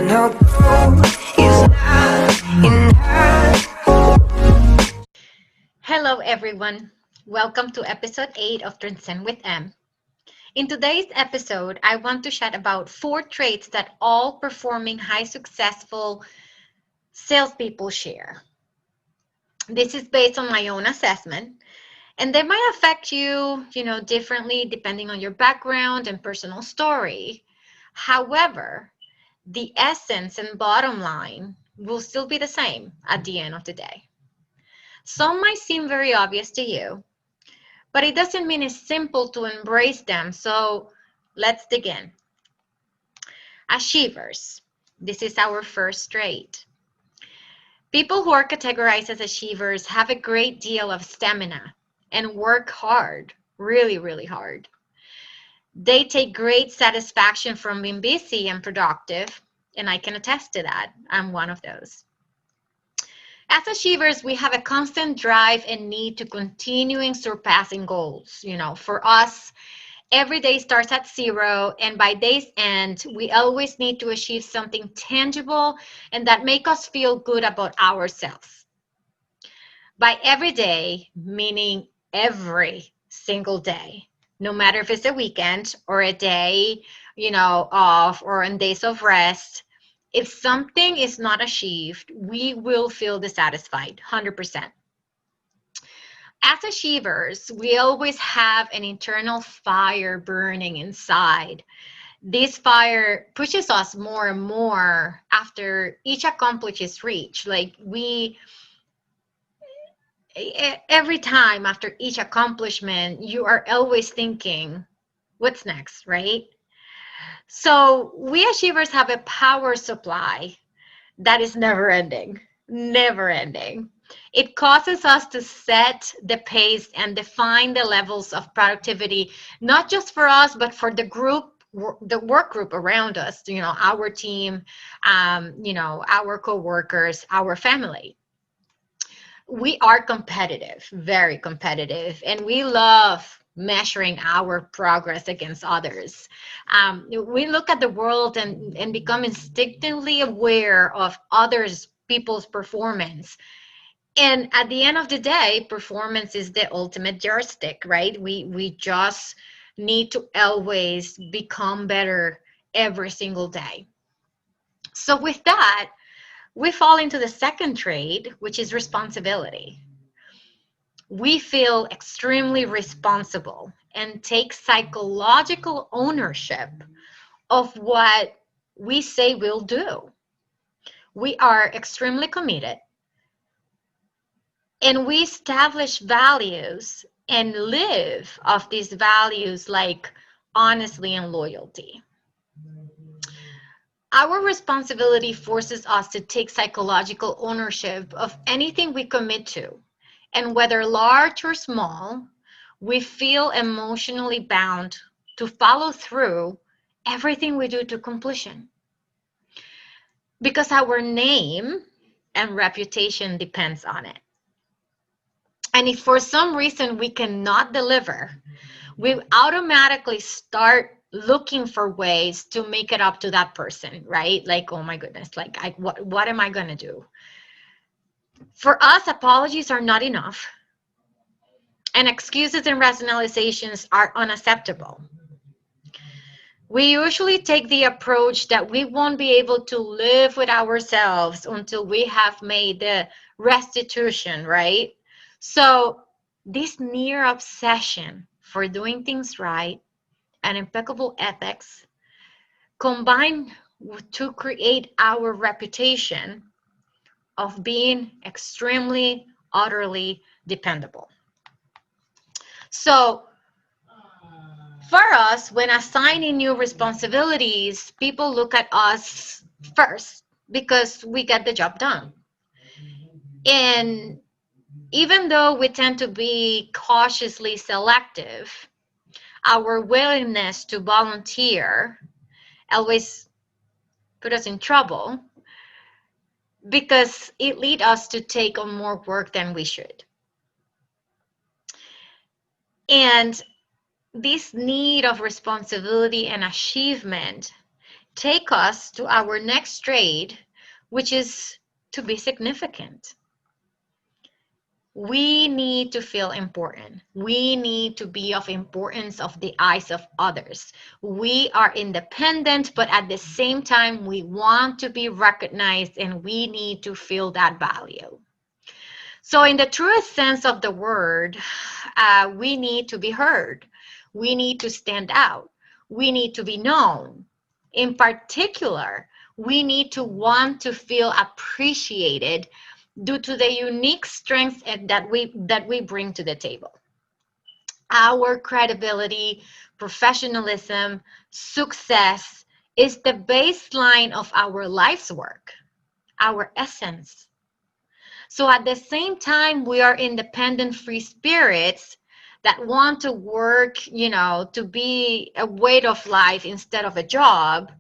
no gold is not enough. Hello, everyone. Welcome to episode 8 of Transcend with M. In today's episode, I want to chat about 4 traits that all performing high successful salespeople share. This is based on my own assessment, and they might affect you, differently depending on your background and personal story. However, the essence and bottom line will still be the same at the end of the day. Some might seem very obvious to you, but it doesn't mean it's simple to embrace them. So let's dig in. Achievers. This is our first trait. People who are categorized as achievers have a great deal of stamina and work hard, really, really hard. They take great satisfaction from being busy and productive, and I can attest to that. I'm one of those. As achievers, we have a constant drive and need to continuing surpassing goals. For us, every day starts at 0, and by day's end, we always need to achieve something tangible and that make us feel good about ourselves. By every day, meaning every single day, no matter if it's a weekend or a day, off or on days of rest. If something is not achieved, we will feel dissatisfied, 100%. As achievers, we always have an internal fire burning inside. This fire pushes us more and more after each accomplishment is reached. Every time after each accomplishment, you are always thinking, what's next, right? So we achievers have a power supply that is never ending, never ending. It causes us to set the pace and define the levels of productivity, not just for us, but for the group, the work group around us, our team, our coworkers, our family. We are competitive, very competitive, and we love measuring our progress against others. We look at the world and become instinctively aware of others people's performance. And at the end of the day, performance is the ultimate yardstick, right? We just need to always become better every single day. So with that, we fall into the second trait, which is responsibility. We feel extremely responsible and take psychological ownership of what we say we'll do. We are extremely committed, and we establish values and live off these values like honesty and loyalty. Our responsibility forces us to take psychological ownership of anything we commit to. And whether large or small, we feel emotionally bound to follow through everything we do to completion. Because our name and reputation depends on it. And if for some reason we cannot deliver, we automatically start looking for ways to make it up to that person, right? Like, oh my goodness, what am I going to do? For us, apologies are not enough, and excuses and rationalizations are unacceptable. We usually take the approach that we won't be able to live with ourselves until we have made the restitution, right? So this near obsession for doing things right and impeccable ethics combine to create our reputation of being extremely, utterly dependable. So for us, when assigning new responsibilities, people look at us first because we get the job done. And even though we tend to be cautiously selective, our willingness to volunteer always put us in trouble because it leads us to take on more work than we should. And this need of responsibility and achievement take us to our next trait, which is to be significant. We need to feel important. We need to be of importance of the eyes of others. We are independent, but at the same time, we want to be recognized and we need to feel that value. So, in the truest sense of the word, we need to be heard. We need to stand out. We need to be known. In particular, we need to want to feel appreciated due to the unique strengths that we bring to the table. Our credibility, professionalism, success is the baseline of our life's work, our essence. So at the same time, we are independent free spirits that want to work, to be a way of life instead of a job.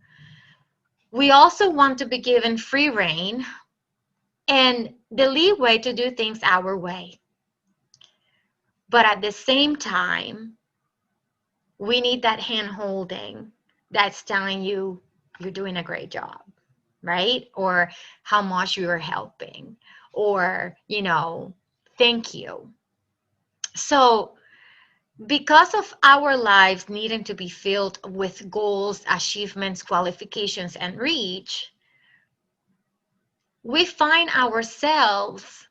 We also want to be given free reign and the leeway to do things our way. But at the same time, we need that hand holding that's telling you you're doing a great job, right? Or how much you are helping, or, thank you. So, because of our lives needing to be filled with goals, achievements, qualifications, and reach, we find ourselves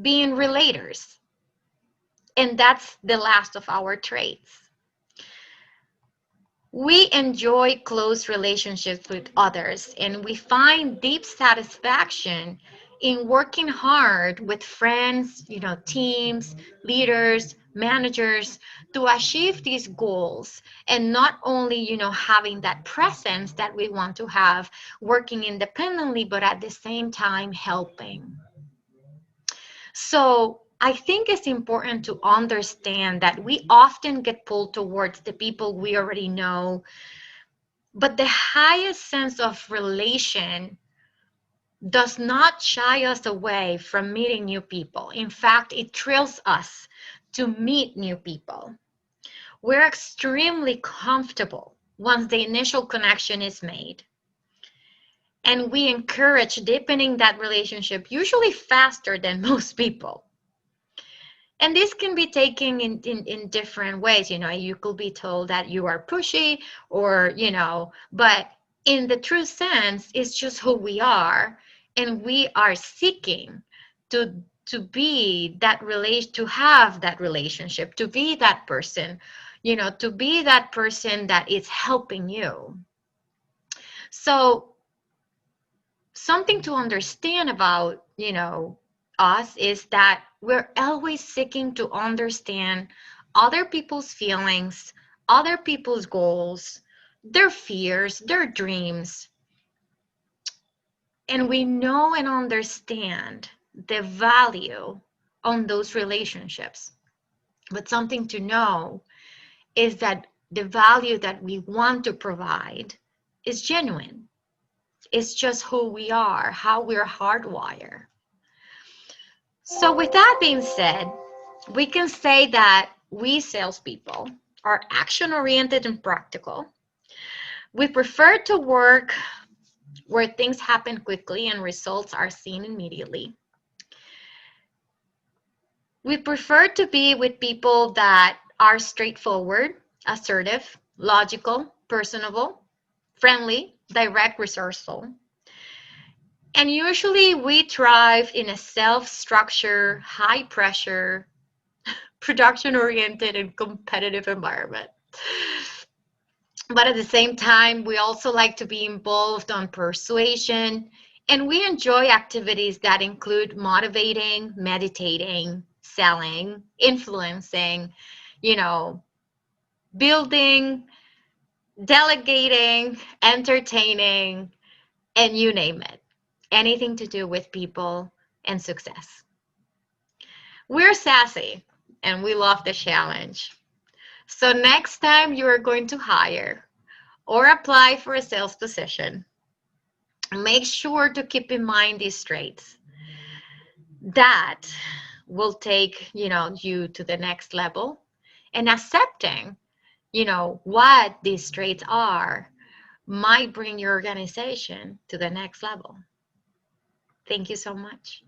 being relators. And that's the last of our traits. We enjoy close relationships with others, and we find deep satisfaction in working hard with friends, teams, leaders, managers to achieve these goals. And not only, having that presence that we want to have working independently, but at the same time helping. So I think it's important to understand that we often get pulled towards the people we already know, but the highest sense of relation does not shy us away from meeting new people. In fact, it thrills us to meet new people. We're extremely comfortable once the initial connection is made. And we encourage deepening that relationship, usually faster than most people. And this can be taken in different ways. You could be told that you are pushy or, but in the true sense, it's just who we are. And we are seeking to be that to have that relationship, to be that person, to be that person that is helping you. So something to understand about, us is that we're always seeking to understand other people's feelings, other people's goals, their fears, their dreams. And we know and understand the value on those relationships. But something to know is that the value that we want to provide is genuine. It's just who we are, how we're hardwired. So with that being said, we can say that we salespeople are action-oriented and practical. We prefer to work where things happen quickly and results are seen immediately. We prefer to be with people that are straightforward, assertive, logical, personable, friendly, direct, resourceful. And usually we thrive in a self-structured, high-pressure, production-oriented, and competitive environment. But at the same time, we also like to be involved on persuasion, and we enjoy activities that include motivating, meditating, selling, influencing, building, delegating, entertaining, and you name it. Anything to do with people and success. We're sassy and we love the challenge. So next time you are going to hire or apply for a sales position, make sure to keep in mind these traits. That will take, you to the next level, and accepting, what these traits are might bring your organization to the next level. Thank you so much.